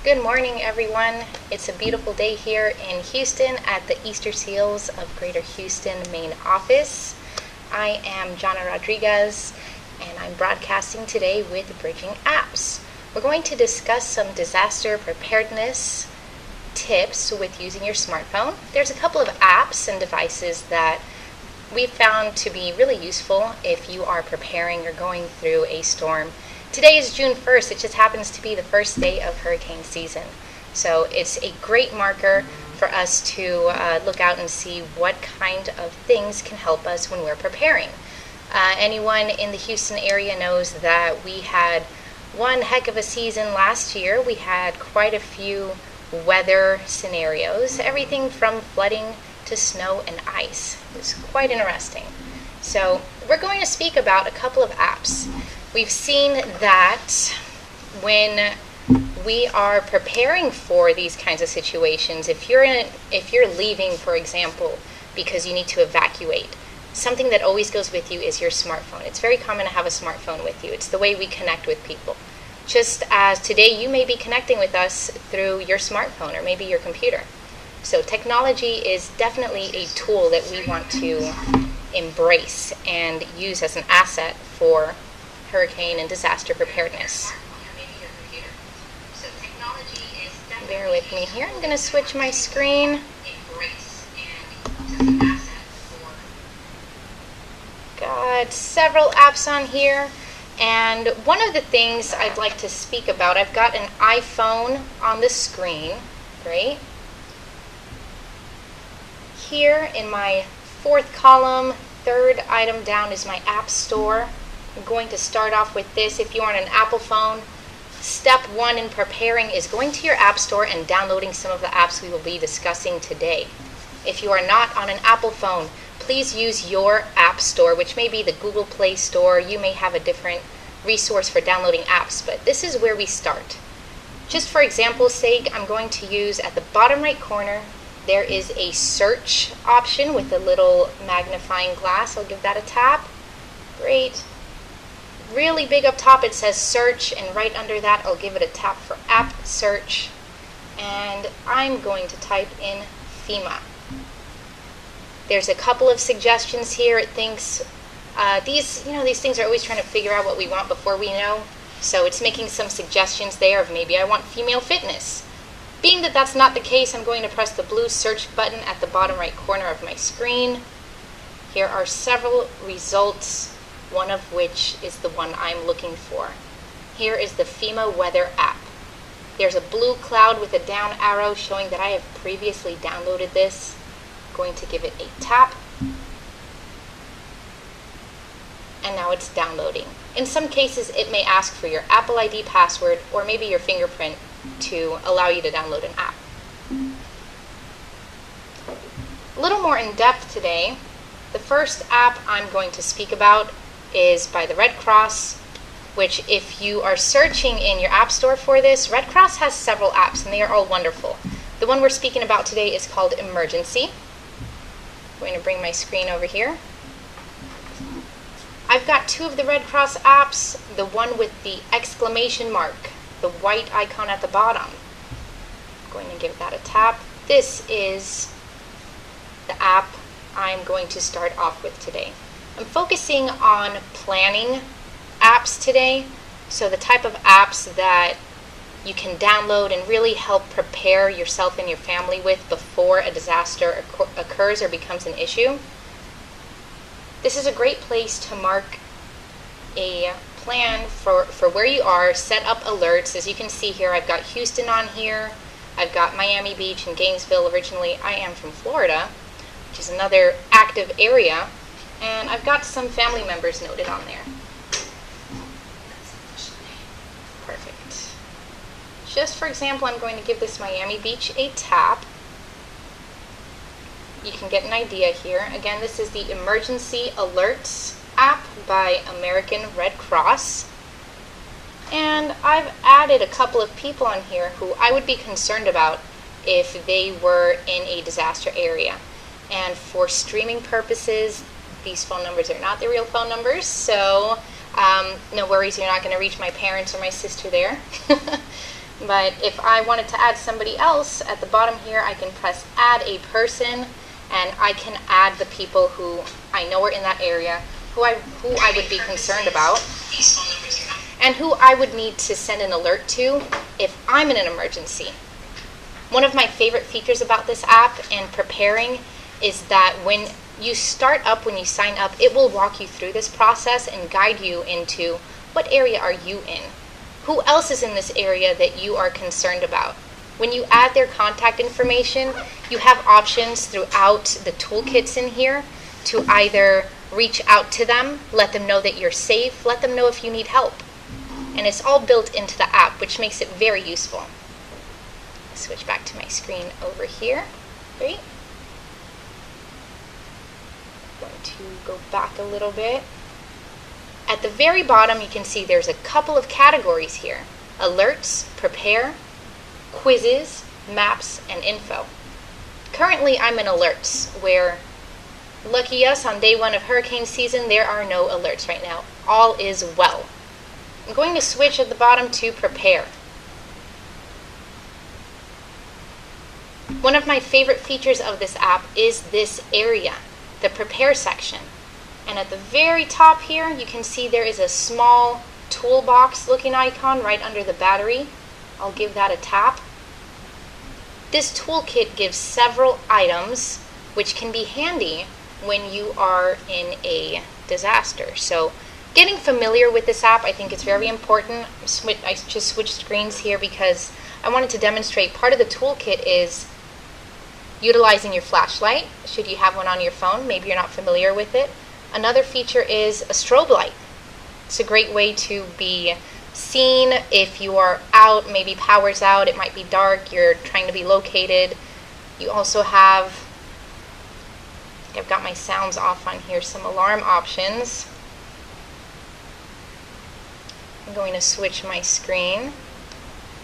Good morning, everyone. It's a beautiful day here in Houston at the Easter Seals of Greater Houston main office. I am Jana Rodriguez, and I'm broadcasting today with BridgingApps. We're going to discuss some disaster preparedness tips with using your smartphone. There's a couple of apps and devices that we've found to be really useful if you are preparing or going through a storm. Today is June 1st. It just happens to be the first day of hurricane season. So it's a great marker for us to look out and see what kind of things can help us when we're preparing. Anyone in the Houston area knows that we had one heck of a season last year. We had quite a few weather scenarios, everything from flooding to snow and ice. It was quite interesting. So we're going to speak about a couple of apps. We've seen that when we are preparing for these kinds of situations, if you're leaving, for example, because you need to evacuate, something that always goes with you is your smartphone. It's very common to have a smartphone with you. It's the way we connect with people. Just as today you may be connecting with us through your smartphone or maybe your computer. So technology is definitely a tool that we want to embrace and use as an asset for hurricane and disaster preparedness. Bear with me here. I'm going to switch my screen. Got several apps on here, and one of the things I'd like to speak about, I've got an iPhone on the screen, right? Here in my fourth column, third item down is my App Store. I'm going to start off with this. If you're on an Apple phone, step one in preparing is going to your App Store and downloading some of the apps we will be discussing today. If you are not on an Apple phone, please use your App Store, which may be the Google Play Store. You may have a different resource for downloading apps, but this is where we start. Just for example's sake, I'm going to use at the bottom right corner, there is a search option with a little magnifying glass. I'll give that a tap. Great. Really big up top it says search, and right under that I'll give it a tap for app search, and I'm going to type in FEMA. There's a couple of suggestions here. It thinks these things are always trying to figure out what we want before we know, so it's making some suggestions there of maybe I want female fitness. Being that that's not the case, I'm going to press the blue search button at the bottom right corner of my screen. Here are several results, one of which is the one I'm looking for. Here is the FEMA weather app. There's a blue cloud with a down arrow showing that I have previously downloaded this. I'm going to give it a tap. And now it's downloading. In some cases, it may ask for your Apple ID password or maybe your fingerprint to allow you to download an app. A little more in depth today. The first app I'm going to speak about is by the Red Cross, which if you are searching in your App Store for this, Red Cross has several apps and they are all wonderful. The one we're speaking about today is called Emergency. I'm going to bring my screen over here. I've got two of the Red Cross apps, the one with the exclamation mark, the white icon at the bottom. I'm going to give that a tap. This is the app I'm going to start off with today. I'm focusing on planning apps today, so the type of apps that you can download and really help prepare yourself and your family with before a disaster occurs or becomes an issue. This is a great place to mark a plan for where you are, set up alerts. As you can see here, I've got Houston on here, I've got Miami Beach and Gainesville. Originally, I am from Florida, which is another active area. And I've got some family members noted on there. Perfect. Just for example, I'm going to give this Miami Beach a tap. You can get an idea here. Again, this is the Emergency Alerts app by American Red Cross. And I've added a couple of people on here who I would be concerned about if they were in a disaster area. And for streaming purposes, these phone numbers are not the real phone numbers, so no worries, you're not going to reach my parents or my sister there. But if I wanted to add somebody else, at the bottom here I can press add a person, and I can add the people who I know are in that area, who I would be concerned about, and who I would need to send an alert to if I'm in an emergency. One of my favorite features about this app and preparing is that when you start up, when you sign up, it will walk you through this process and guide you into what area are you in? Who else is in this area that you are concerned about? When you add their contact information, you have options throughout the toolkits in here to either reach out to them, let them know that you're safe, let them know if you need help. And it's all built into the app, which makes it very useful. Switch back to my screen over here. Great. I'm going to go back a little bit. At the very bottom, you can see there's a couple of categories here: alerts, prepare, quizzes, maps, and info. Currently, I'm in alerts, where, lucky us, on day one of hurricane season, there are no alerts right now. All is well. I'm going to switch at the bottom to prepare. One of my favorite features of this app is this area, the prepare section. And at the very top here, you can see there is a small toolbox looking icon right under the battery. I'll give that a tap. This toolkit gives several items which can be handy when you are in a disaster. So getting familiar with this app, I think it's very important. I just switched screens here because I wanted to demonstrate part of the toolkit is utilizing your flashlight, should you have one on your phone. Maybe you're not familiar with it. Another feature is a strobe light. It's a great way to be seen if you are out, maybe power's out, it might be dark, you're trying to be located. You also have, I've got my sounds off on here, some alarm options. I'm going to switch my screen.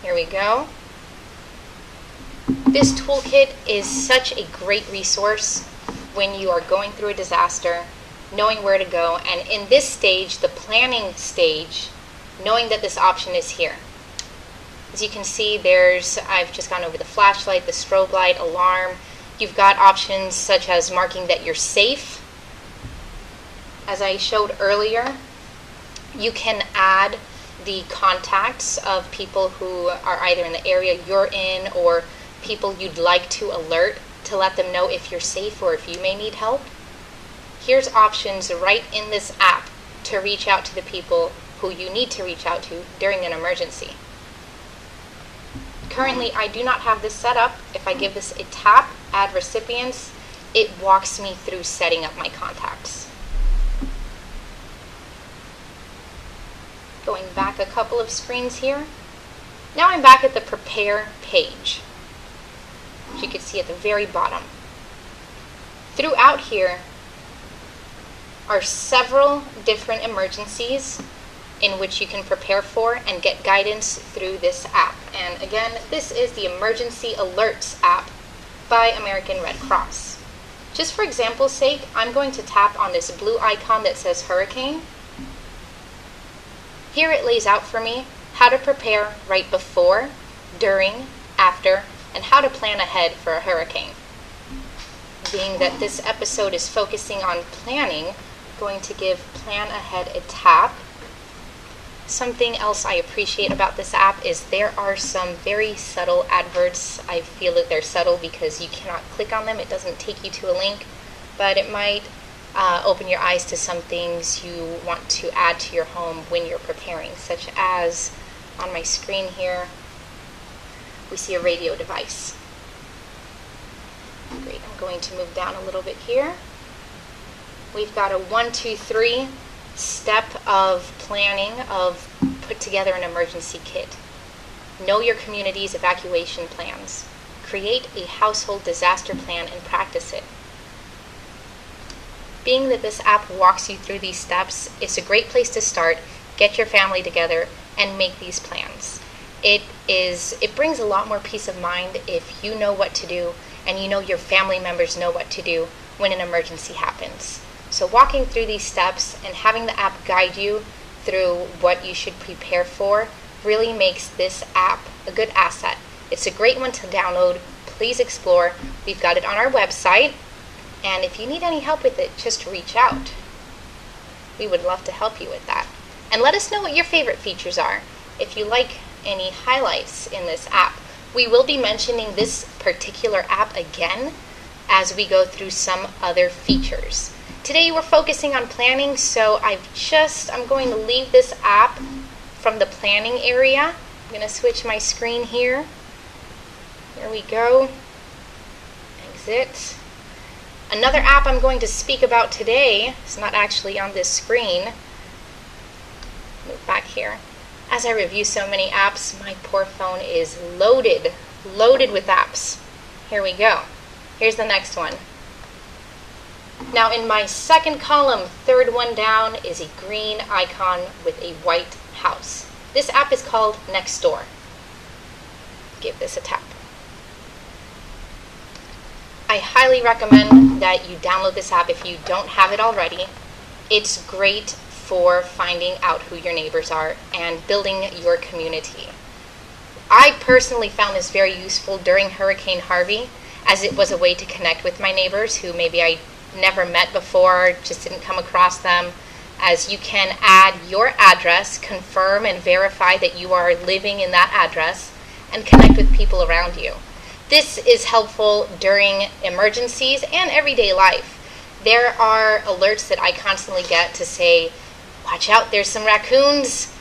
Here we go. This toolkit is such a great resource when you are going through a disaster, knowing where to go, and in this stage, the planning stage, knowing that this option is here. As you can see, I've just gone over the flashlight, the strobe light, alarm. You've got options such as marking that you're safe. As I showed earlier, you can add the contacts of people who are either in the area you're in or people you'd like to alert to let them know if you're safe or if you may need help. Here's options right in this app to reach out to the people who you need to reach out to during an emergency. Currently, I do not have this set up. If I give this a tap, add recipients, it walks me through setting up my contacts. Going back a couple of screens here. Now I'm back at the prepare page, which you can see at the very bottom. Throughout here are several different emergencies in which you can prepare for and get guidance through this app. And again, this is the Emergency Alerts app by American Red Cross. Just for example's sake, I'm going to tap on this blue icon that says hurricane. Here it lays out for me how to prepare right before, during, after, and how to plan ahead for a hurricane. Being that this episode is focusing on planning, I'm going to give Plan Ahead a tap. Something else I appreciate about this app is there are some very subtle adverts. I feel that they're subtle because you cannot click on them. It doesn't take you to a link, but it might open your eyes to some things you want to add to your home when you're preparing, such as on my screen here, we see a radio device. Great, I'm going to move down a little bit here. We've got a 1, 2, 3 step of planning of put together an emergency kit. Know your community's evacuation plans. Create a household disaster plan and practice it. Being that this app walks you through these steps, it's a great place to start. Get your family together and make these plans. It brings a lot more peace of mind if you know what to do and you know your family members know what to do when an emergency happens. So walking through these steps and having the app guide you through what you should prepare for really makes this app a good asset. It's a great one to download. Please explore. We've got it on our website. And if you need any help with it, just reach out. We would love to help you with that. And let us know what your favorite features are. If you like any highlights in this app, we will be mentioning this particular app again as we go through some other features. Today we're focusing on planning, so I'm going to leave this app from the planning area. I'm going to switch my screen here. There we go. Exit. Another app I'm going to speak about today is not actually on this screen. Move back here. As I review so many apps, my poor phone is loaded with apps. Here we go. Here's the next one. Now in my second column, third one down, is a green icon with a white house. This app is called Nextdoor. Give this a tap. I highly recommend that you download this app if you don't have it already. It's great for finding out who your neighbors are and building your community. I personally found this very useful during Hurricane Harvey, as it was a way to connect with my neighbors who maybe I never met before, just didn't come across them, as you can add your address, confirm and verify that you are living in that address, and connect with people around you. This is helpful during emergencies and everyday life. There are alerts that I constantly get to say, watch out, there's some raccoons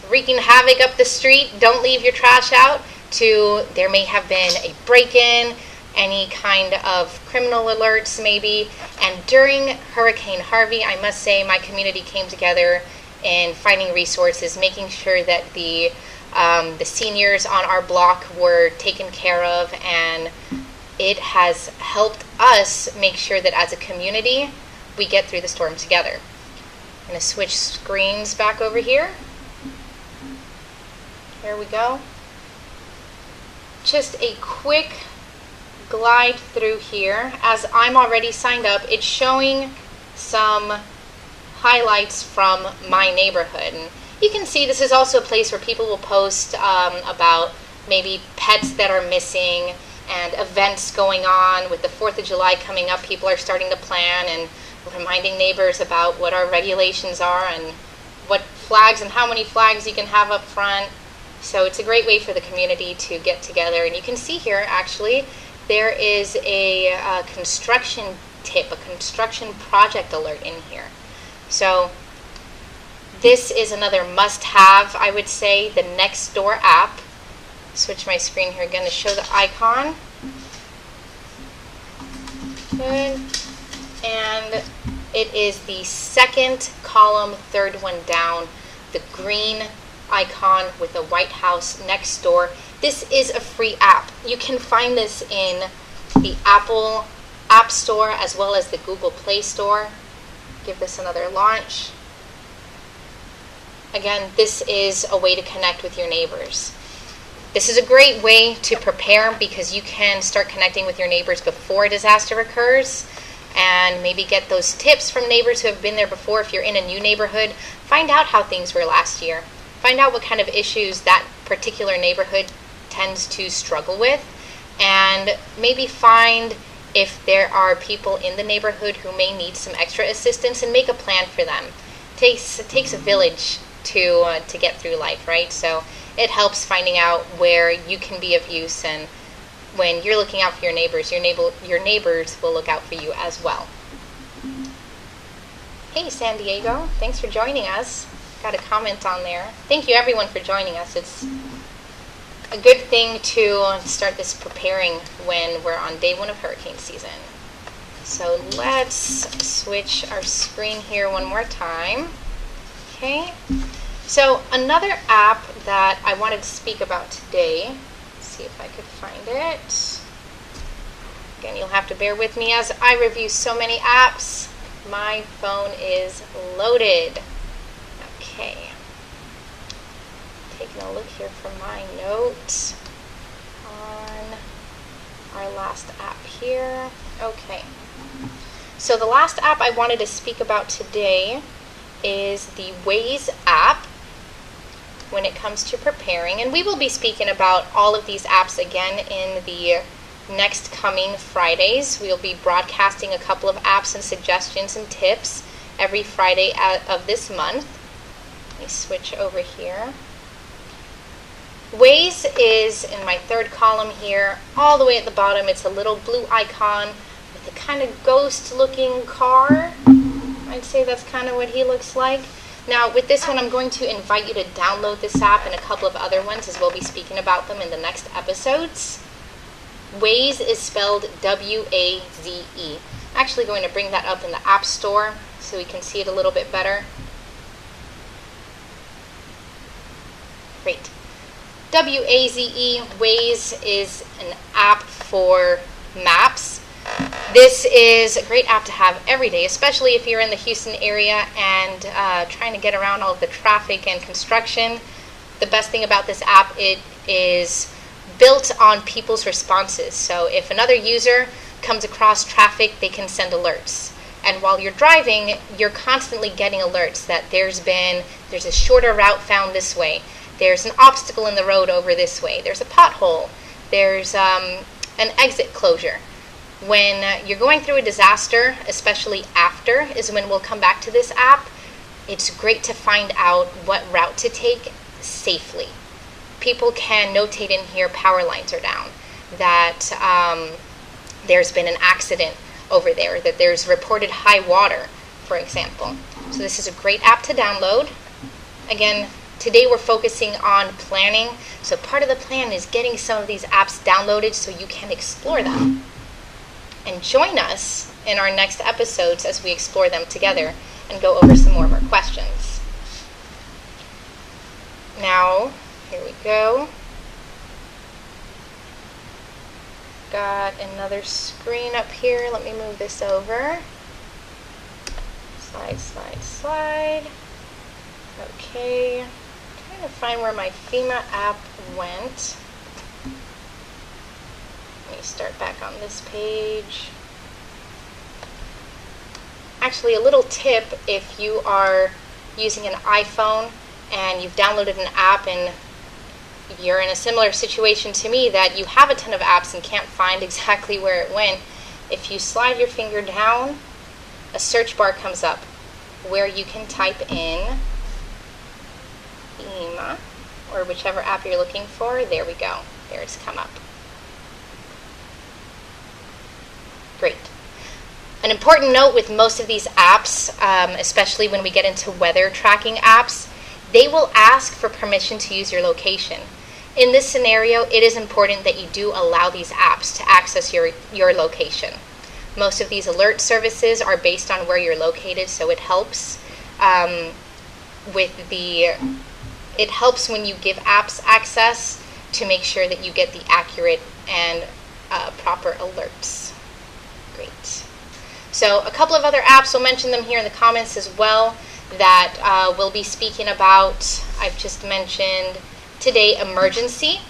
wreaking havoc up the street, don't leave your trash out, to there may have been a break-in, any kind of criminal alerts maybe. And during Hurricane Harvey, I must say my community came together in finding resources, making sure that the seniors on our block were taken care of, and it has helped us make sure that as a community we get through the storm together. I'm going to switch screens back over here. Here we go. Just a quick glide through here. As I'm already signed up, it's showing some highlights from my neighborhood. And you can see this is also a place where people will post about maybe pets that are missing and events going on. With the 4th of July coming up, people are starting to plan and reminding neighbors about what our regulations are and what flags and how many flags you can have up front. So it's a great way for the community to get together. And you can see here, actually, there is a construction tip, a construction project alert in here. So this is another must-have, I would say, the Nextdoor app. Switch my screen here again to show the icon. Good. And it is the second column, third one down, the green icon with a white house Nextdoor. This is a free app. You can find this in the Apple App Store as well as the Google Play Store. Give this another launch. Again, this is a way to connect with your neighbors. This is a great way to prepare because you can start connecting with your neighbors before a disaster occurs and maybe get those tips from neighbors who have been there before. If you're in a new neighborhood, find out how things were last year. Find out what kind of issues that particular neighborhood tends to struggle with, and maybe find if there are people in the neighborhood who may need some extra assistance and make a plan for them. It takes a village to get through life, right? So it helps finding out where you can be of use, and when you're looking out for your neighbors will look out for you as well. Hey San Diego, thanks for joining us. Got a comment on there. Thank you everyone for joining us. It's a good thing to start this preparing when we're on day one of hurricane season. So let's switch our screen here one more time. Okay. So another app that I wanted to speak about today, let's see if I could find it. Again, you'll have to bear with me as I review so many apps. My phone is loaded. Okay. Taking a look here from my notes on our last app here. Okay. So the last app I wanted to speak about today is the Waze app. when it comes to preparing. And we will be speaking about all of these apps again in the next coming Fridays. We'll be broadcasting a couple of apps and suggestions and tips every Friday of this month. Let me switch over here. Waze is in my third column here, all the way at the bottom. It's a little blue icon with a kind of ghost-looking car. I'd say that's kind of what he looks like. Now, with this one, I'm going to invite you to download this app and a couple of other ones, as we'll be speaking about them in the next episodes. Waze is spelled W-A-Z-E. I'm actually going to bring that up in the App Store so we can see it a little bit better. Great. W-A-Z-E, Waze is an app for maps. This is a great app to have every day, especially if you're in the Houston area and trying to get around all of the traffic and construction. The best thing about this app, it is built on people's responses. So if another user comes across traffic, they can send alerts. And while you're driving, you're constantly getting alerts that there's a shorter route found this way. There's an obstacle in the road over this way. There's a pothole. There's an exit closure. When you're going through a disaster, especially after, is when we'll come back to this app. It's great to find out what route to take safely. People can notate in here power lines are down, that there's been an accident over there, that there's reported high water, for example. So this is a great app to download. Again, today we're focusing on planning. So part of the plan is getting some of these apps downloaded so you can explore them. And join us in our next episodes as we explore them together and go over some more of our questions. Now, here we go. Got another screen up here. Let me move this over. Slide, slide, slide. Okay. I'm trying to find where my FEMA app went. Let me start back on this page. Actually, a little tip, if you are using an iPhone and you've downloaded an app and you're in a similar situation to me that you have a ton of apps and can't find exactly where it went, if you slide your finger down, a search bar comes up where you can type in FEMA or whichever app you're looking for. There we go. There it's come up. Great. An important note with most of these apps, especially when we get into weather tracking apps, they will ask for permission to use your location. In this scenario, it is important that you do allow these apps to access your location. Most of these alert services are based on where you're located, so it helps it helps when you give apps access to make sure that you get the accurate and proper alerts. Great. So a couple of other apps, we'll mention them here in the comments as well, that we'll be speaking about. I've just mentioned today Emergency,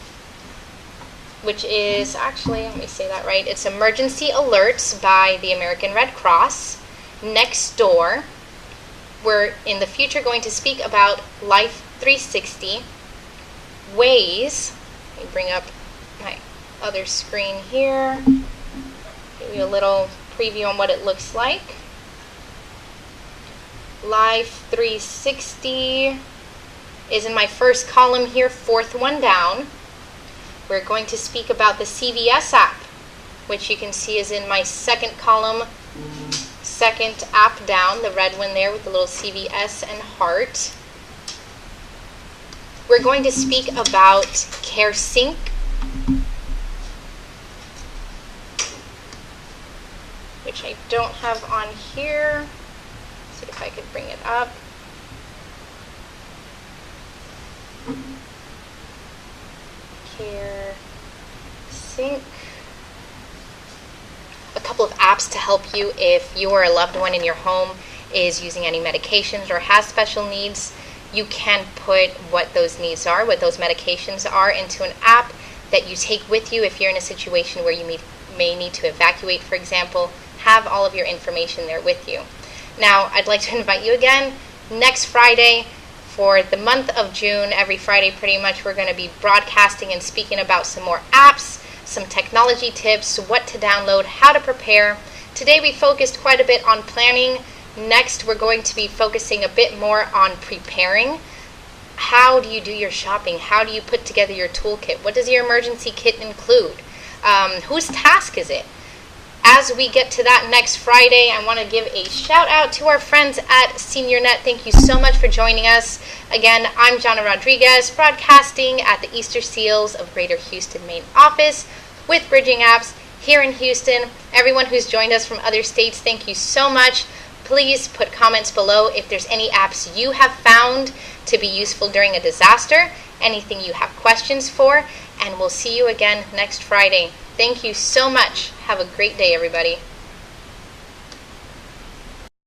which is actually, let me say that right, it's Emergency Alerts by the American Red Cross. Next Door, we're in the future going to speak about Life 360. Waze, let me bring up my other screen here. Give you a little preview on what it looks like. Life 360 is in my first column here, fourth one down. We're going to speak about the CVS app, which you can see is in my second column, second app down, the red one there with the little CVS and heart. We're going to speak about CareSync, which I don't have on here. Let's see if I could bring it up. CareSync. A couple of apps to help you if you or a loved one in your home is using any medications or has special needs. You can put what those needs are, what those medications are, into an app that you take with you if you're in a situation where you may need to evacuate, for example. Have all of your information there with you. Now, I'd like to invite you again next Friday For the month of June, every Friday pretty much, we're going to be broadcasting and speaking about some more apps, some technology tips, what to download, how to prepare. Today we focused quite a bit on planning. Next, we're going to be focusing a bit more on preparing. How do you do your shopping? How do you put together your toolkit? What does your emergency kit include? Whose task is it? As we get to that next Friday, I want to give a shout out to our friends at SeniorNet. Thank you so much for joining us. Again, I'm Jana Rodriguez, broadcasting at the Easter Seals of Greater Houston main office with BridgingApps here in Houston. Everyone who's joined us from other states, thank you so much. Please put comments below if there's any apps you have found to be useful during a disaster, anything you have questions for, and we'll see you again next Friday. Thank you so much. Have a great day, everybody.